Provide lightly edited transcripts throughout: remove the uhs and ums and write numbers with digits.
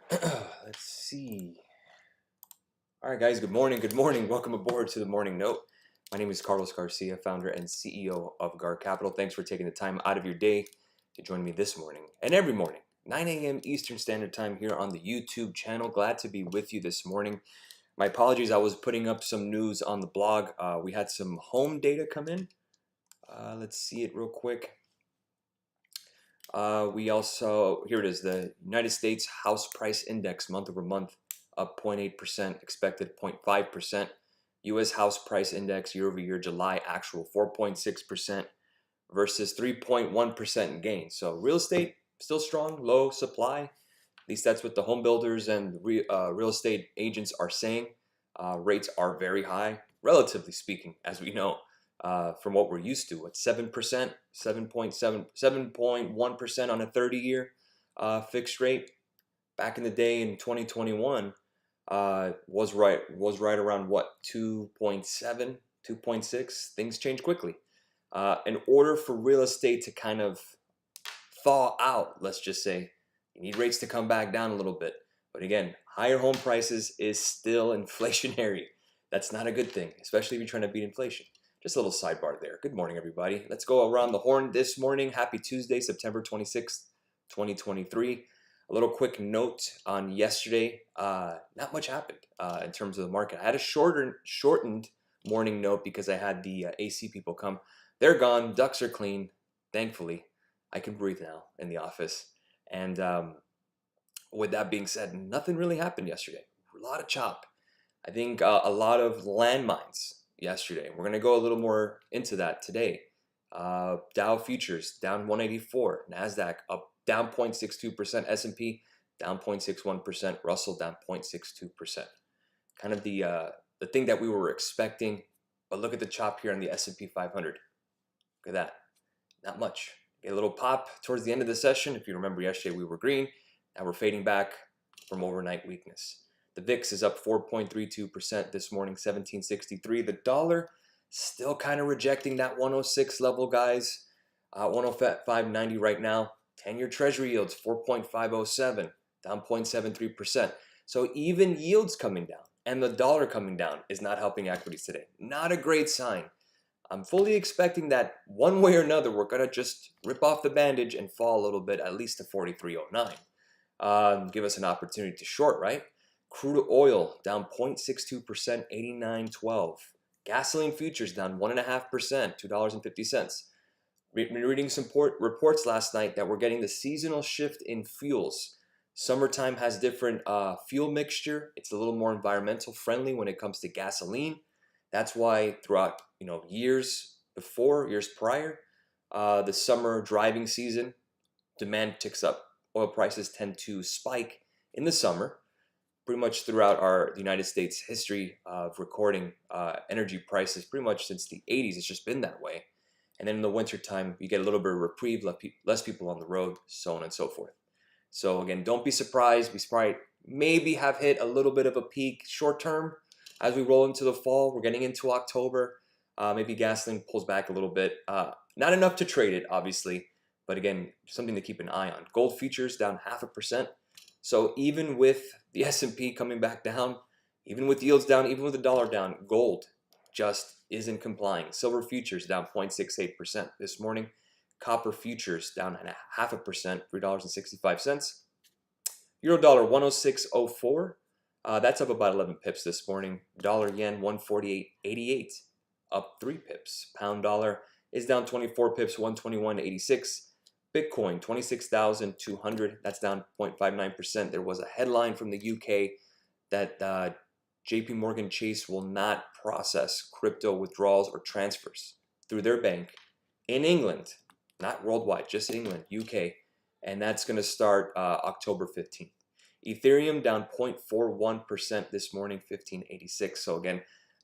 Let's see. All right, guys. Good morning. Good morning. Welcome aboard to the Morning Note. My name is Carlos Garcia, founder and CEO of Gar Capital. Thanks for taking the time out of your day to join me this morning and every morning, 9 a.m. Eastern Standard Time here on the YouTube channel. Glad to be with you this morning. My apologies. I was putting up some news on the blog. We had some home data come in. Let's see it real quick. We also, here it is, the United States House Price Index month over month up 0.8%, expected 0.5%. U.S. House Price Index year over year, July actual 4.6% versus 3.1% gain. So real estate still strong, low supply. At least that's what the home builders and real estate agents are saying. Rates are very high, relatively speaking, as we know. From what we're used to, at 7%, 7.1% on a 30-year fixed rate. Back in the day in 2021, was right around what, 2.7, 2.6. Things change quickly. In order for real estate to kind of thaw out, let's just say, you need rates to come back down a little bit. But again, higher home prices is still inflationary. That's not a good thing, especially if you're trying to beat inflation. Just a little sidebar there. Good morning, everybody. Let's go around the horn this morning. Happy Tuesday, September 26th, 2023. A little quick note on yesterday. Not much happened in terms of the market. I had a shortened morning note because I had the AC people come. They're gone. Ducks are clean. Thankfully, I can breathe now in the office. And with that being said, nothing really happened yesterday. A lot of chop. I think a lot of landmines yesterday. We're going to go a little more into that today. Dow futures down 184, NASDAQ up down 0.62%, S&P down 0.61%, Russell down 0.62%. Kind of the thing that we were expecting. But look at the chop here on the S&P 500. Look at that. Not much. Get a little pop towards the end of the session. If you remember yesterday we were green. Now we're fading back from overnight weakness. The VIX is up 4.32% this morning, 1763. The dollar still kind of rejecting that 106 level, guys. 105.90 right now. 10-year Treasury yields 4.507, down 0.73%. So even yields coming down and the dollar coming down is not helping equities today. Not a great sign. I'm fully expecting that one way or another we're going to just rip off the bandage and fall a little bit, at least to 43.09. Give us an opportunity to short, right? Crude oil down 0.62%, 89.12. Gasoline futures down 1.5%, $2.50. Reading some reports last night that we're getting the seasonal shift in fuels. Summertime has different fuel mixture. It's a little more environmental friendly when it comes to gasoline. That's why throughout years prior, the summer driving season, demand ticks up. Oil prices tend to spike in the summer. Pretty much throughout the United States history of recording energy prices, pretty much since the 80s, it's just been that way. And then in the wintertime, you get a little bit of reprieve, less people on the road, so on and so forth. So again, don't be surprised. We probably maybe have hit a little bit of a peak short term as we roll into the fall. We're getting into October. Maybe gasoline pulls back a little bit. Not enough to trade it, obviously, but again, something to keep an eye on. Gold futures down 0.5%. So even with the S&P coming back down, even with yields down, even with the dollar down, gold just isn't complying. Silver futures down 0.68% this morning. Copper futures down 0.5%, $3.65. Euro dollar 106.04. That's up about 11 pips this morning. Dollar yen 148.88, up 3 pips. Pound dollar is down 24 pips, 121.86. Bitcoin 26,200. That's down 0.59%. There was a headline from the UK that JP Morgan Chase will not process crypto withdrawals or transfers through their bank in England, not worldwide, just England, UK, and that's going to start October 15th. Ethereum down 0.41% this morning, 1586. So again,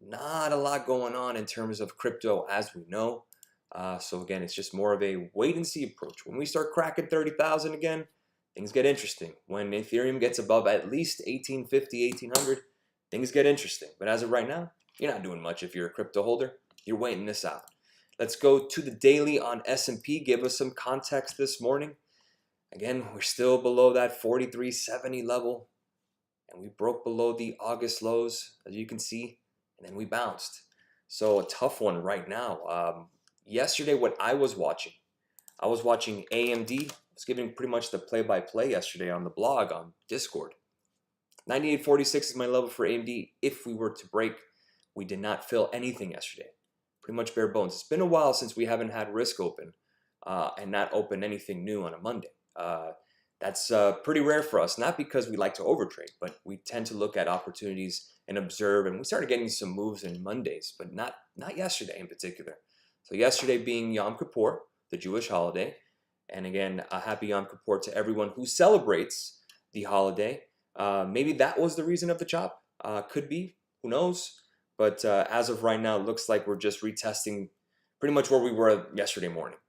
not a lot going on in terms of crypto as we know. So again, it's just more of a wait and see approach. When we start cracking 30,000 again, things get interesting. When Ethereum gets above at least 1850, 1800, things get interesting. But as of right now, you're not doing much if you're a crypto holder. You're waiting this out. Let's go to the daily on S&P. Give us some context this morning. Again, we're still below that 43.70 level, and we broke below the August lows, as you can see, and then we bounced. So a tough one right now. Yesterday, what I was watching AMD. I was giving pretty much the play-by-play yesterday on the blog on Discord. 98.46 is my level for AMD. If we were to break, we did not fill anything yesterday. Pretty much bare bones. It's been a while since we haven't had risk open and not open anything new on a Monday. That's pretty rare for us, not because we like to overtrade, but we tend to look at opportunities and observe, and we started getting some moves in Mondays, but not yesterday in particular. So yesterday being Yom Kippur, the Jewish holiday, and again, a happy Yom Kippur to everyone who celebrates the holiday. Maybe that was the reason of the chop. Could be, who knows? But as of right now, it looks like we're just retesting pretty much where we were yesterday morning.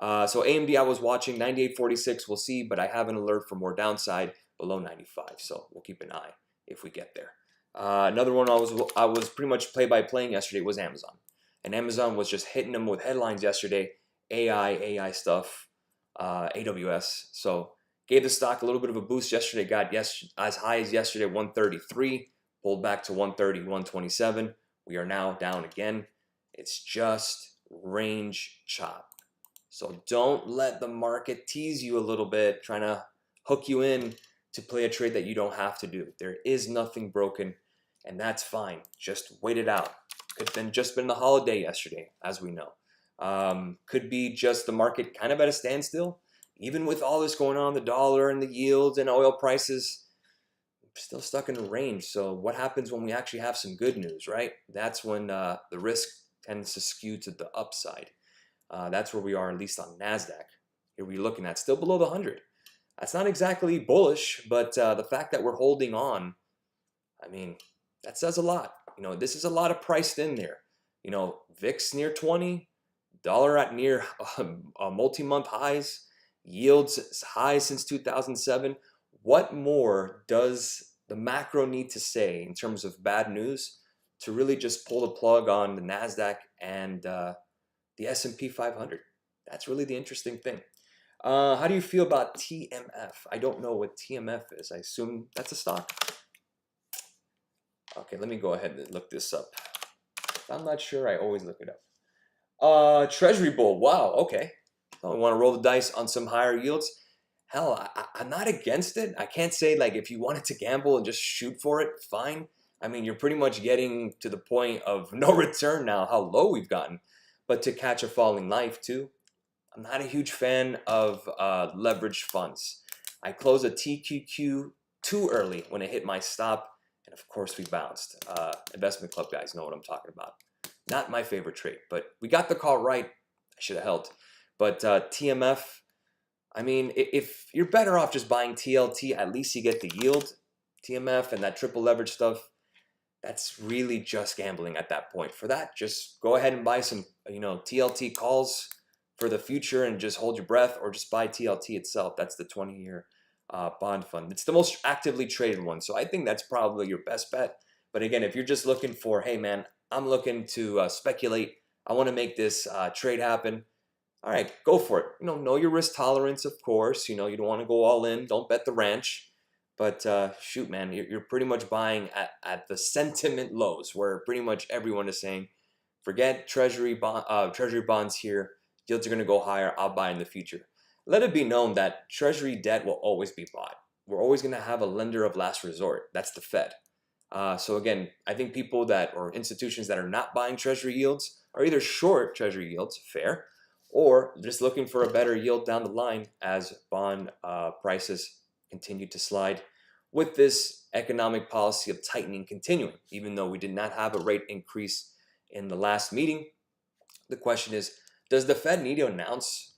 So AMD I was watching 98.46, we'll see, but I have an alert for more downside below 95, so we'll keep an eye if we get there. Another one I was pretty much play-by-playing yesterday was Amazon, and Amazon was just hitting them with headlines yesterday, AI stuff, AWS. So gave the stock a little bit of a boost yesterday. Got as high as yesterday 133, pulled back to 130, 127. We are now down again. It's just range chop. So don't let the market tease you a little bit, trying to hook you in to play a trade that you don't have to do. There is nothing broken, and that's fine. Just wait it out. Could have just been the holiday yesterday, as we know. Could be just the market kind of at a standstill. Even with all this going on, the dollar and the yields and oil prices, still stuck in a range. So what happens when we actually have some good news, right? That's when the risk tends to skew to the upside. That's where we are, at least on NASDAQ. Here we're looking at still below the 100. That's not exactly bullish, but the fact that we're holding on, I mean, that says a lot. You know, this is a lot of priced in there. You know, VIX near 20, dollar at near multi-month highs, yields as high since 2007. What more does the macro need to say in terms of bad news to really just pull the plug on the NASDAQ and the S&P 500? That's really the interesting thing. How do you feel about TMF? I don't know what TMF is. I assume that's a stock. Okay, let me go ahead and look this up. If I'm not sure, I always look it up. Treasury Bull. Wow, okay. Oh, we want to roll the dice on some higher yields. Hell, I'm not against it. I can't say, like, if you wanted to gamble and just shoot for it, fine. I mean, you're pretty much getting to the point of no return now, how low we've gotten. But to catch a falling knife too, I'm not a huge fan of leveraged funds. I closed a TQQ too early when it hit my stop, and of course we bounced. Investment club guys know what I'm talking about. Not my favorite trade, but we got the call right. I should have held. But TMF, I mean, if you're better off just buying TLT, at least you get the yield. TMF and that triple leverage stuff, that's really just gambling at that point. For that, just go ahead and buy some, TLT calls for the future and just hold your breath, or just buy TLT itself. That's the 20-year bond fund. It's the most actively traded one, so I think that's probably your best bet. But again, if you're just looking for, hey man, I'm looking to speculate, I want to make this trade happen, all right, go for it. Know your risk tolerance, of course. You don't want to go all in. Don't bet the ranch. But shoot, man, you're pretty much buying at the sentiment lows, where pretty much everyone is saying, forget treasury bonds here. Yields are going to go higher. I'll buy in the future. Let it be known that treasury debt will always be bought. We're always going to have a lender of last resort. That's the Fed. So again, I think people or institutions that are not buying treasury yields are either short treasury yields, fair, or just looking for a better yield down the line as bond prices continue to slide, with this economic policy of tightening continuing. Even though we did not have a rate increase in the last meeting, the question is, does the Fed need to announce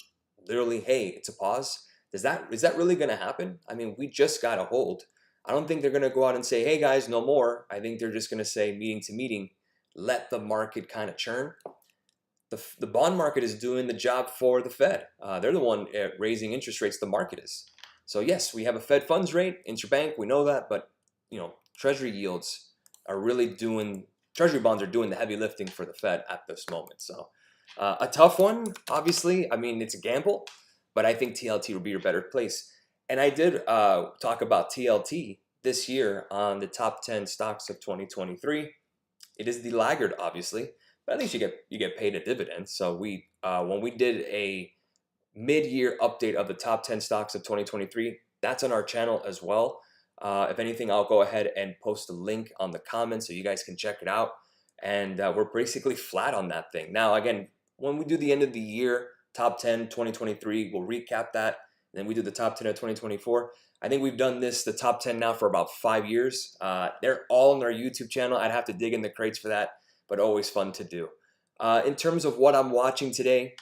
literally, hey, it's a pause? Is that really going to happen? I mean, we just got a hold. I don't think they're going to go out and say, hey guys, no more. I think they're just going to say, meeting to meeting, let the market kind of churn. The bond market is doing the job for the Fed. They're the one raising interest rates. The market is. So yes, we have a Fed funds rate, interbank. We know that, but Treasury yields are really doing. Treasury bonds are doing the heavy lifting for the Fed at this moment. So a tough one, obviously. I mean, it's a gamble, but I think TLT would be your better place. And I did talk about TLT this year on the top 10 stocks of 2023. It is the laggard, obviously, but at least you get paid a dividend. So we when we did a mid-year update of the top 10 stocks of 2023, that's on our channel as well. If anything, I'll go ahead and post a link on the comments so you guys can check it out. And we're basically flat on that thing. Now, again, when we do the end of the year, top 10, 2023, we'll recap that. And then we do the top 10 of 2024. I think we've done the top 10 now for about 5 years. They're all on our YouTube channel. I'd have to dig in the crates for that, but always fun to do. In terms of what I'm watching today,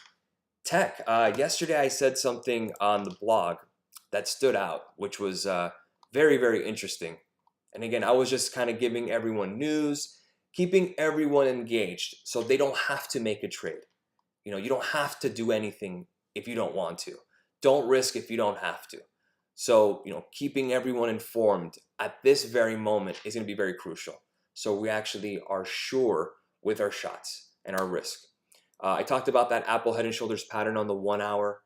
tech. Yesterday I said something on the blog that stood out, which was very, very interesting. And again, I was just kind of giving everyone news, keeping everyone engaged so they don't have to make a trade. You know, you don't have to do anything if you don't want to. Don't risk if you don't have to. So, you know, keeping everyone informed at this very moment is going to be very crucial. So we actually are sure with our shots and our risk. I talked about that Apple head and shoulders pattern on the 1 hour,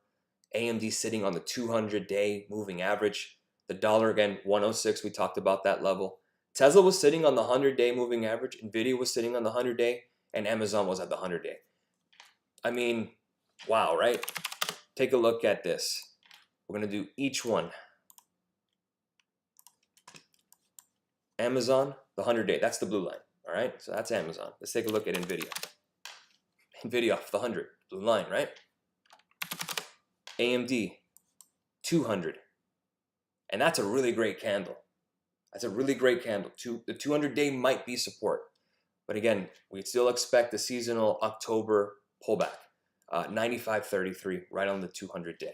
AMD sitting on the 200-day moving average, the dollar again 106. We talked about that level. Tesla was sitting on the 100-day moving average, Nvidia was sitting on the 100-day, and Amazon was at the 100-day. I mean, wow, right? Take a look at this. We're going to do each one. Amazon, the 100-day, that's the blue line. All right, so that's Amazon. Let's take a look at Nvidia. Nvidia off the 100, blue line, right? AMD, 200. And that's a really great candle. That's a really great candle. The 200-day might be support. But again, we still expect the seasonal October pullback. 95.33, right on the 200-day.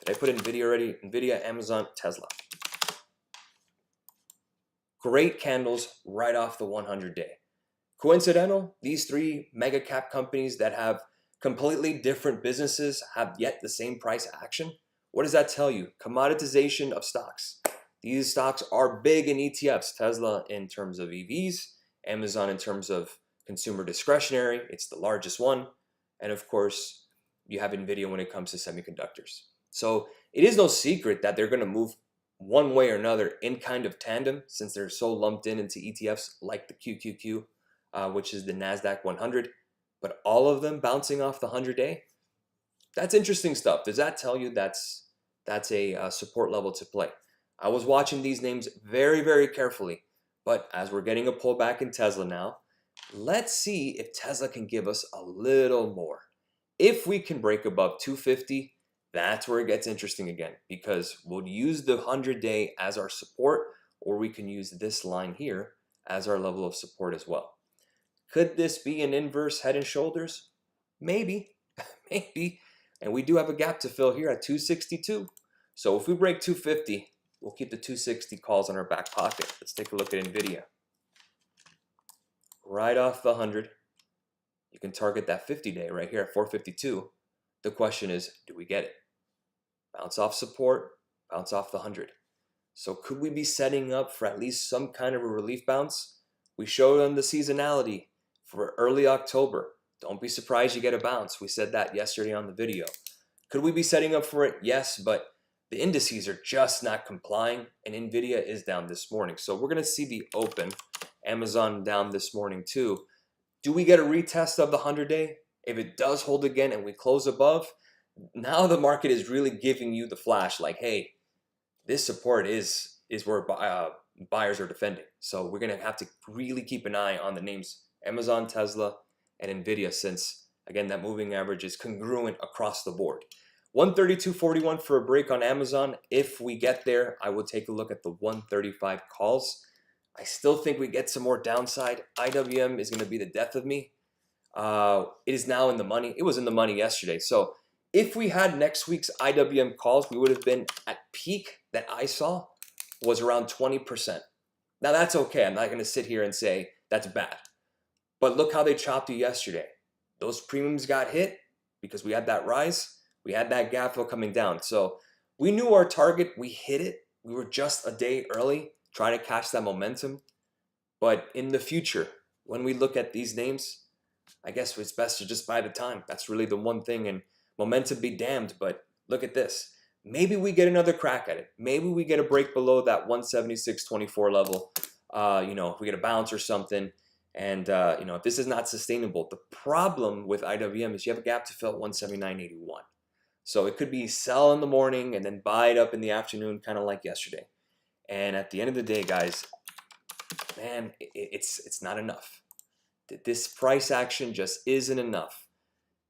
Did I put Nvidia already? Nvidia, Amazon, Tesla. Great candles right off the 100-day. Coincidental? These three mega cap companies that have completely different businesses have yet the same price action? What does that tell you? Commoditization of stocks. These stocks are big in ETFs. Tesla in terms of EVs, Amazon in terms of consumer discretionary. It's the largest one. And of course, you have Nvidia when it comes to semiconductors. So it is no secret that they're going to move one way or another in kind of tandem since they're so lumped into ETFs like the QQQ, which is the NASDAQ 100. But all of them bouncing off the 100-day? That's interesting stuff. Does that tell you that's a support level to play? I was watching these names very, very carefully. But as we're getting a pullback in Tesla now, let's see if Tesla can give us a little more. If we can break above 250, that's where it gets interesting again, because we'll use the 100-day as our support, or we can use this line here as our level of support as well. Could this be an inverse head and shoulders? Maybe, maybe. And we do have a gap to fill here at 262. So if we break 250, we'll keep the 260 calls in our back pocket. Let's take a look at Nvidia. Right off the 100, you can target that 50-day right here at 452. The question is, do we get it? Bounce off support, bounce off the 100. So could we be setting up for at least some kind of a relief bounce? We showed on the seasonality for early October. Don't be surprised you get a bounce. We said that yesterday on the video. Could we be setting up for it? Yes, but the indices are just not complying, and Nvidia is down this morning. So we're going to see the open. Amazon down this morning too. Do we get a retest of the 100-day? If it does hold again and we close above, now the market is really giving you the flash like, hey, this support is where buyers are defending. So we're going to have to really keep an eye on the names Amazon, Tesla, and Nvidia, since again that moving average is congruent across the board. 132.41 for a break on Amazon. If we get there, I will take a look at the 135 calls. I still think we get some more downside. IWM is going to be the death of me. It is now in the money. It was in the money yesterday. So if we had next week's IWM calls, we would have been at peak that I saw was around 20%. Now that's okay. I'm not going to sit here and say that's bad. But look how they chopped you yesterday. Those premiums got hit because we had that rise. We had that gap fill coming down. So we knew our target. We hit it. We were just a day early trying to catch that momentum. But in the future, when we look at these names, I guess it's best to just buy the time. That's really the one thing. And momentum be damned, but look at this. Maybe we get another crack at it. Maybe we get a break below that 176.24 level. If we get a bounce or something, and if this is not sustainable, the problem with IWM is you have a gap to fill at 179.81. So it could be sell in the morning and then buy it up in the afternoon, kind of like yesterday. And at the end of the day, guys, man, it's not enough. This price action just isn't enough.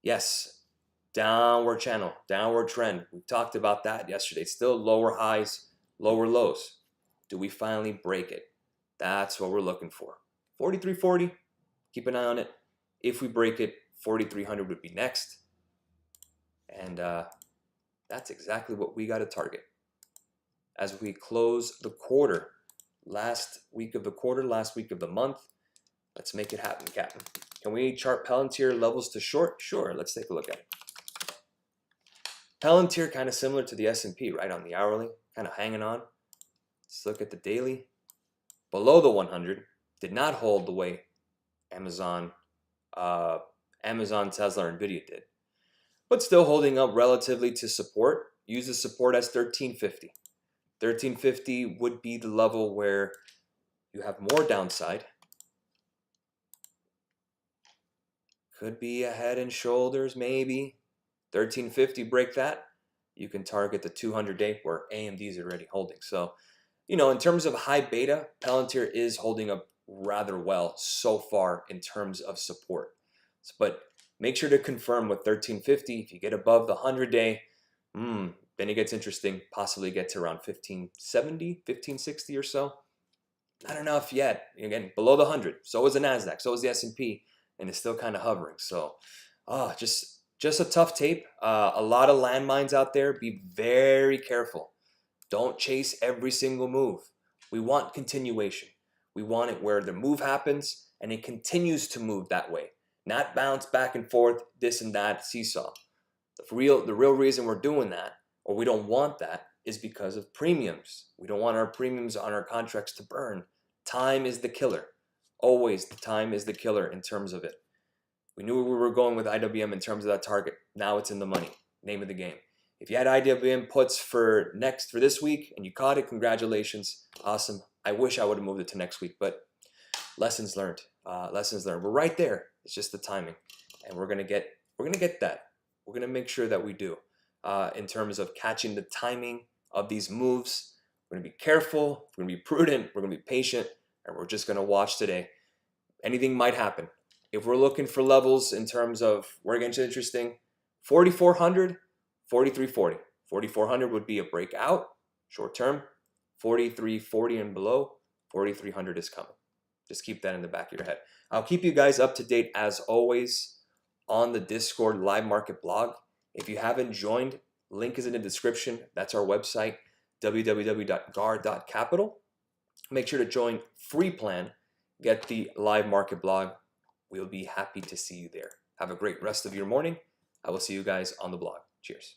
Yes, downward channel, downward trend. We talked about that yesterday. Still lower highs, lower lows. Do we finally break it? That's what we're looking for. 43.40, keep an eye on it. If we break it, 4,300 would be next. And that's exactly what we got to target. As we close the quarter, last week of the quarter, last week of the month, let's make it happen, Captain. Can we chart Palantir levels to short? Sure, let's take a look at it. Palantir kind of similar to the S&P, right, on the hourly, kind of hanging on. Let's look at the daily. Below the 100, did not hold the way Amazon, Tesla, and Nvidia did. But still holding up relatively to support. Use the support as 1350. 1350 would be the level where you have more downside. Could be a head and shoulders, maybe. 1350, break that. You can target the 200-day where AMD is already holding. So, in terms of high beta, Palantir is holding up rather well so far in terms of support. But make sure to confirm with 1350. If you get above the 100-day, then it gets interesting. Possibly get to around 1570, 1560 or so. Not enough yet. Again, below the 100. So is the Nasdaq. So is the S&P, and it's still kind of hovering. So, just a tough tape. A lot of landmines out there. Be very careful. Don't chase every single move. We want continuation. We want it where the move happens and it continues to move that way. Not bounce back and forth, this and that, seesaw. The real reason we're doing that, or we don't want that, is because of premiums. We don't want our premiums on our contracts to burn. Time is the killer. Always the time is the killer in terms of it. We knew where we were going with IWM in terms of that target. Now it's in the money. Name of the game. If you had IWM puts for this week and you caught it, congratulations. Awesome. I wish I would have moved it to next week, but lessons learned. Lessons learned. We're right there. It's just the timing, and we're gonna get that. We're gonna make sure that we do in terms of catching the timing of these moves. We're gonna be careful. We're gonna be prudent. We're gonna be patient, and we're just gonna watch today. Anything might happen. If we're looking for levels in terms of where it gets interesting, 4,400. 43.40. 4,400 would be a breakout, short term. 43.40 and below, 4,300 is coming. Just keep that in the back of your head. I'll keep you guys up to date as always on the Discord live market blog. If you haven't joined, link is in the description. That's our website, www.gar.capital. Make sure to join free plan. Get the live market blog. We'll be happy to see you there. Have a great rest of your morning. I will see you guys on the blog. Cheers.